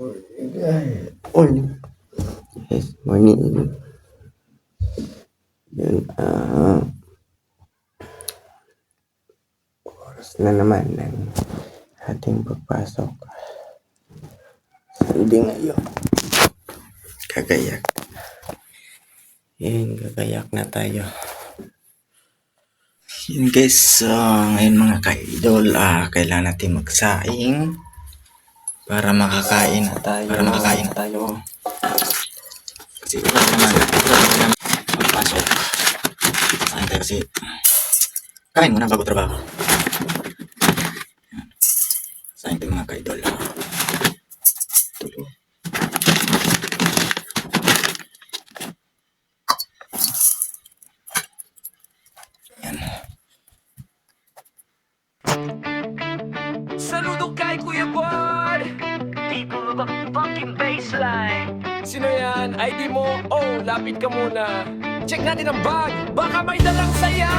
Morning. Yes, morning. Yun, oras na naman ng ating pagpasok. Sunday ngayon. Gagayak. Yun, gagayak na tayo. Yun guys, ngayon mga ka-idol, kailangan natin magsaing para makakain na tayo. Kasi ito naman magpasok. Sain tayo kasi kain muna bago trabaho. Sain tayo mga ka-idol. Tulo. Yan. Saludo kay Kuya Bod. Titulo ba fucking baseline? Sino yan? ID mo? Oh, lapit ka muna. Check natin ang bag. Baka may dalang saya.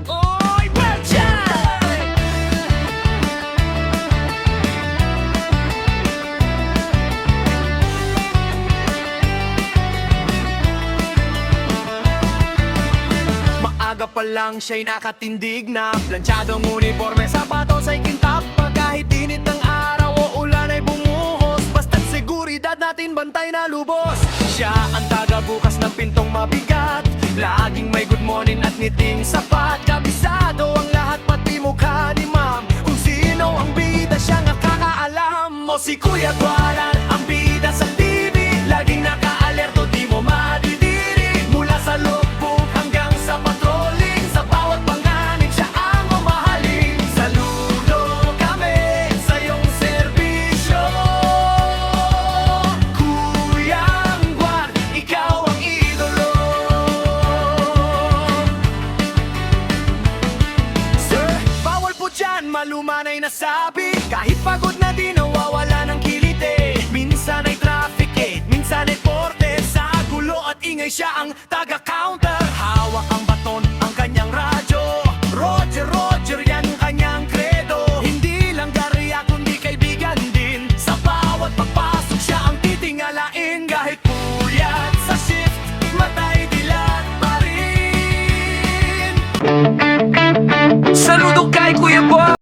Oy, Belcha! Maaga pa lang siya'y nakatindig na planchadong uniforme, sapatos ay kintab. Pa kahit init ng araw o ulan ay bumuhos, basta't seguridad natin bantay na lubos. Siya ang tagabukas ng pintong mabigat, laging may good morning at ngiting sapat. Kabisado ang lahat pati mukha ni ma'am, kung sino ang bida siya nakakaalam. O si Kuya Guaran, ang bida sa TV, laging naka-alerto, di mo madidiri. Mula sa loob hanggang sa patrolling, sa bawat panganib siya ang mamahalin. Saludo kami sa iyong serbisyo, Kuyang Guard, ikaw ang idolo. Sir, bawal po dyan, malumanay na sabi. Kahit pagod na di nawawala ng kilite. Minsan ay traffic aid, minsan ay porte. Sa gulo at ingay siya ang